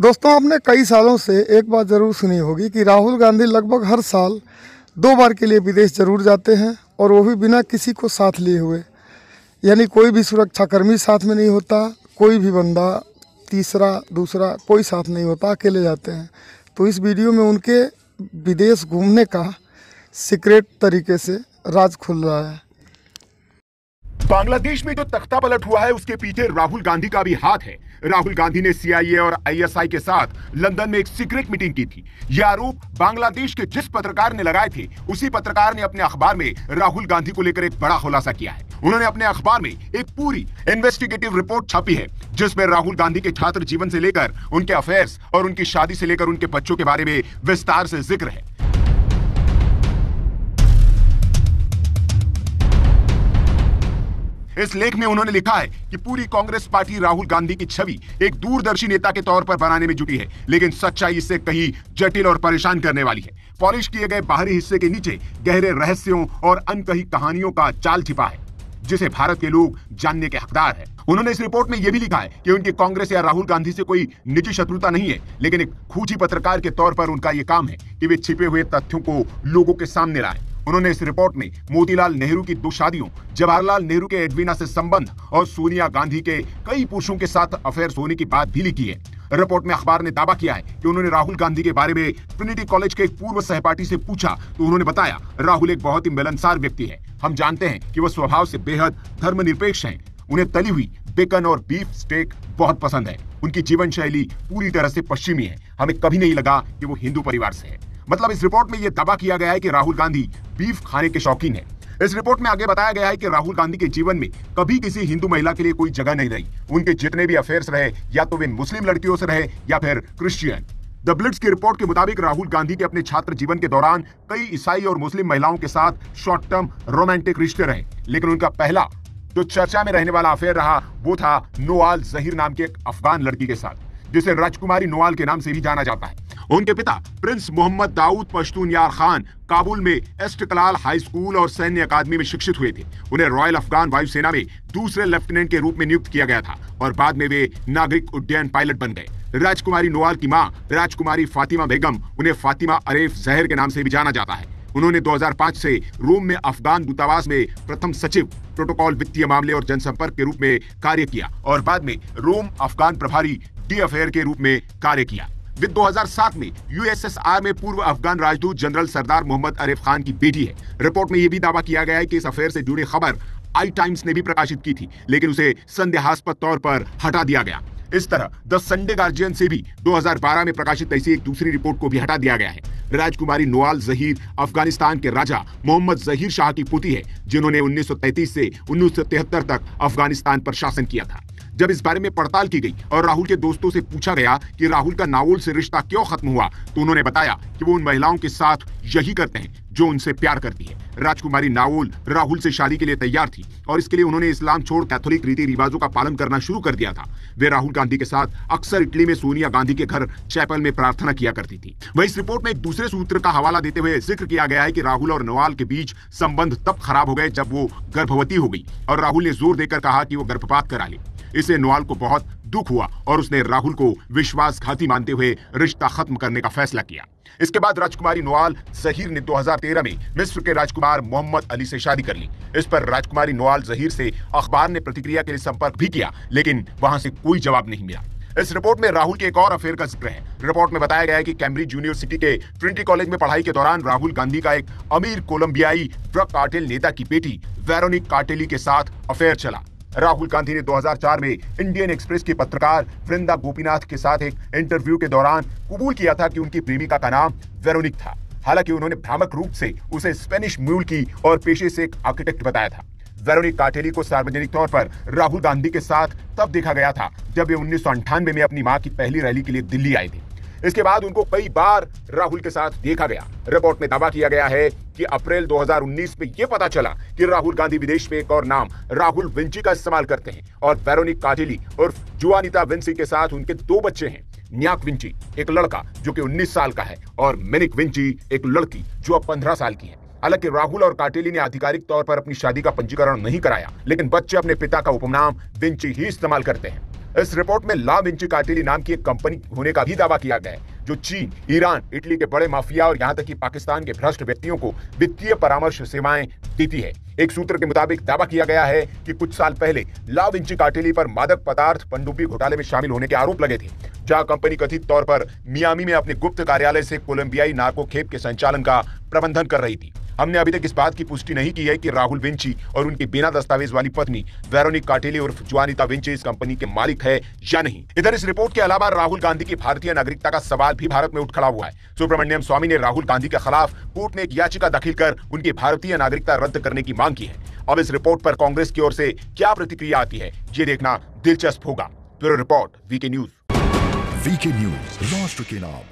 दोस्तों, आपने कई सालों से एक बात ज़रूर सुनी होगी कि राहुल गांधी लगभग हर साल 2 बार के लिए विदेश ज़रूर जाते हैं, और वो भी बिना किसी को साथ लिए हुए। यानी कोई भी सुरक्षाकर्मी साथ में नहीं होता, कोई भी बंदा तीसरा दूसरा कोई साथ नहीं होता, अकेले जाते हैं। तो इस वीडियो में उनके विदेश घूमने का सीक्रेट तरीके से राज खुल रहा है। बांग्लादेश में जो तख्ता पलट हुआ है उसके पीछे राहुल गांधी का भी हाथ है। राहुल गांधी ने सीआईए और आईएसआई के साथ लंदन में एक सीक्रेट मीटिंग की थी। यह आरोप बांग्लादेश के जिस पत्रकार ने लगाए थे, उसी पत्रकार ने अपने अखबार में राहुल गांधी को लेकर एक बड़ा खुलासा किया है। उन्होंने अपने अखबार में एक पूरी इन्वेस्टिगेटिव रिपोर्ट छापी है, जिसमें राहुल गांधी के छात्र जीवन से लेकर उनके अफेयर्स और उनकी शादी से लेकर उनके बच्चों के बारे में विस्तार से जिक्र है। इस लेख में उन्होंने लिखा है कि पूरी कांग्रेस पार्टी राहुल गांधी की छवि एक दूरदर्शी नेता के तौर पर बनाने में जुटी है, लेकिन सच्चाई इससे कहीं जटिल और परेशान करने वाली है। पॉलिश किए गए बाहरी हिस्से के नीचे गहरे रहस्यों और अनकही कहानियों का जाल छिपा है, जिसे भारत के लोग जानने के हकदार है। उन्होंने इस रिपोर्ट में यह भी लिखा है कि उनकी कांग्रेस या राहुल गांधी से कोई निजी शत्रुता नहीं है, लेकिन एक खूंटी पत्रकार के तौर पर उनका यह काम है कि वे छिपे हुए तथ्यों को लोगों के सामने लाएं। उन्होंने इस रिपोर्ट में मोतीलाल नेहरू की 2 शादियों, जवाहरलाल नेहरू के एडवीना से संबंध और सोनिया गांधी के कई पुरुषों के साथ अफेयर्स होने की बात भी लिखी है। रिपोर्ट में अखबार ने दावा किया है कि उन्होंने राहुल गांधी के बारे में ट्रिनिटी कॉलेज के एक पूर्व सहपाठी से पूछा तो उन्होंने बताया, राहुल एक बहुत ही मिलनसार व्यक्ति है। हम जानते हैं कि वह स्वभाव से बेहद धर्मनिरपेक्ष हैं। उन्हें तली हुई बेकन और बीफ स्टेक बहुत पसंद है। उनकी जीवन शैली पूरी तरह से पश्चिमी है। हमें कभी नहीं लगा कि वो हिंदू परिवार से है। मतलब इस रिपोर्ट में यह दावा किया गया है कि राहुल गांधी बीफ खाने के शौकीन है। इस रिपोर्ट में आगे बताया गया है कि राहुल गांधी के जीवन में कभी किसी हिंदू महिला के लिए कोई जगह नहीं रही। उनके जितने भी अफेयर्स रहे, या तो वे मुस्लिम लड़कियों से रहे या फिर क्रिश्चियन। द ब्लिट्ज की रिपोर्ट के मुताबिक राहुल गांधी के अपने छात्र जीवन के दौरान कई ईसाई और मुस्लिम महिलाओं के साथ शॉर्ट टर्म रोमांटिक रिश्ते रहे, लेकिन उनका पहला जो चर्चा में रहने वाला अफेयर रहा वो था नोआल जहीर नाम की एक अफगान लड़की के साथ, जिसे राजकुमारी नोआल के नाम से भी जाना जाता है। उनके पिता प्रिंस मोहम्मद दाऊद पश्तून यार खान काबुल में एस्टकलाल हाई स्कूल और सैन्य अकादमी में शिक्षित हुए थे। उन्हें रॉयल अफगान वायुसेना में दूसरे लेफ्टिनेंट के रूप में नियुक्त किया गया था और बाद में वे नागरिक उड्डयन पायलट बन गए। राजकुमारी नोआल की मां राजकुमारी फातिमा बेगम, उन्हें फातिमा अरेफ जहर के नाम से भी जाना जाता है। उन्होंने 2005 से रोम में अफगान दूतावास में प्रथम सचिव, प्रोटोकॉल, वित्तीय मामले और जनसंपर्क के रूप में कार्य किया और बाद में रोम अफगान प्रभारी डी अफेयर के रूप में कार्य किया। वे 2007 में यूएसएसआर में पूर्व अफगान राजदूत जनरल सरदार मोहम्मद अरेफ खान की बेटी है। रिपोर्ट में यह भी दावा किया गया है कि इस अफेयर से जुड़ी खबर आई टाइम्स ने भी प्रकाशित की थी, लेकिन उसे संदेहास्पद तौर पर हटा दिया गया। इस तरह द संडे गार्जियन से भी 2012 में प्रकाशित ऐसी एक दूसरी रिपोर्ट को भी हटा दिया गया है। राजकुमारी नोआल जहीर अफगानिस्तान के राजा मोहम्मद जहीर शाह की पुत्री है, जिन्होंने 1933 से 1973 तक अफगानिस्तान पर शासन किया था। जब इस बारे में पड़ताल की गई और राहुल के दोस्तों से पूछा गया कि राहुल का नावल से रिश्ता क्यों खत्म हुआ, तो उन्होंने बताया कि वो उन महिलाओं के साथ यही करते हैं जो उनसे प्यार करती है। राजकुमारी नावल राहुल से शादी के लिए तैयार थी और इसके लिए उन्होंने इस्लाम छोड़ कैथोलिक रीति रिवाजों का पालन करना शुरू कर दिया था। वे राहुल गांधी के साथ अक्सर इटली में सोनिया गांधी के घर चैपल में प्रार्थना किया करती थी। वहीं इस रिपोर्ट में एक दूसरे सूत्र का हवाला देते हुए जिक्र किया गया है कि राहुल और नोआल के बीच संबंध तब खराब हो गए जब वो गर्भवती हो गई और राहुल ने जोर देकर कहा कि वो गर्भपात करा ले। इससे नोआल को बहुत दुख हुआ और उसने राहुल को विश्वासघाती मानते हुए रिश्ता खत्म करने का फैसला किया। इसके बाद राजकुमारी नोआल जहीर ने 2013 में मिस्र के राजकुमार मोहम्मद अली से शादी कर ली। इस पर राजकुमारी नोआल जहीर से अखबार ने प्रतिक्रिया के लिए संपर्क भी किया, लेकिन वहां से कोई जवाब नहीं मिला। इस रिपोर्ट में राहुल के एक और अफेयर का जिक्र है। रिपोर्ट में बताया गया है कि कैम्ब्रिज यूनिवर्सिटी के ट्रिनिटी कॉलेज में पढ़ाई के दौरान राहुल गांधी का एक अमीर कोलंबियाई ड्रग कार्टेल नेता की बेटी वेरोनिक कार्टेली के साथ अफेयर चला। राहुल गांधी ने 2004 में इंडियन एक्सप्रेस की पत्रकार वृंदा गोपीनाथ के साथ एक इंटरव्यू के दौरान कबूल किया था कि उनकी प्रेमिका का नाम वेरोनिक था। हालांकि उन्होंने भ्रामक रूप से उसे स्पेनिश मूल की और पेशे से एक आर्किटेक्ट बताया था। वेरोनिक कार्टेली को सार्वजनिक तौर पर राहुल गांधी के साथ तब देखा गया था जब वे 1998 में अपनी मां की पहली रैली के लिए दिल्ली आए थे। इसके बाद उनको कई बार राहुल के साथ देखा गया। रिपोर्ट में दावा किया गया है कि अप्रैल 2019 में यह पता चला कि राहुल गांधी विदेश में एक और नाम राहुल विंची का इस्तेमाल करते हैं और वेरोनिक कार्टेली और जुआनिता विंची के साथ उनके 2 बच्चे हैं। न्याक विंची एक लड़का जो कि 19 साल का है और मिनिक विंची एक लड़की जो अब 15 साल की है। हालांकि राहुल और कार्टेली ने आधिकारिक तौर पर अपनी शादी का पंजीकरण नहीं कराया, लेकिन बच्चे अपने पिता का उपनाम विंची ही इस्तेमाल करते हैं। इस रिपोर्ट में ला विंची कार्टेली नाम की एक कंपनी होने का भी दावा किया गया है जो चीन, ईरान, इटली के बड़े माफिया और यहां तक कि पाकिस्तान के भ्रष्ट व्यक्तियों को वित्तीय परामर्श सेवाएं देती है। एक सूत्र के मुताबिक दावा किया गया है कि कुछ साल पहले ला विंची कार्टेली पर मादक पदार्थ पनडुब्बी घोटाले में शामिल होने के आरोप लगे थे, जहां कंपनी कथित तौर पर मियामी में अपने गुप्त कार्यालय से कोलंबियाई नार्को खेप के संचालन का प्रबंधन कर रही थी। हमने अभी तक इस बात की पुष्टि नहीं की है कि राहुल विंची और उनकी बिना दस्तावेज वाली पत्नी वेरोनिक कार्टेली उर्फ जुआनिता विंची इस कंपनी के मालिक है या नहीं। इधर इस रिपोर्ट के अलावा राहुल गांधी की भारतीय नागरिकता का सवाल भी भारत में उठ खड़ा हुआ है। सुब्रमण्यम स्वामी ने राहुल गांधी के खिलाफ कोर्ट में एक याचिका दाखिल कर उनकी भारतीय नागरिकता रद्द करने की मांग की है। अब इस रिपोर्ट पर कांग्रेस की ओर से क्या प्रतिक्रिया आती है, ये देखना दिलचस्प होगा। Bureau report, VK news. VK news, राष्ट्र के नाम।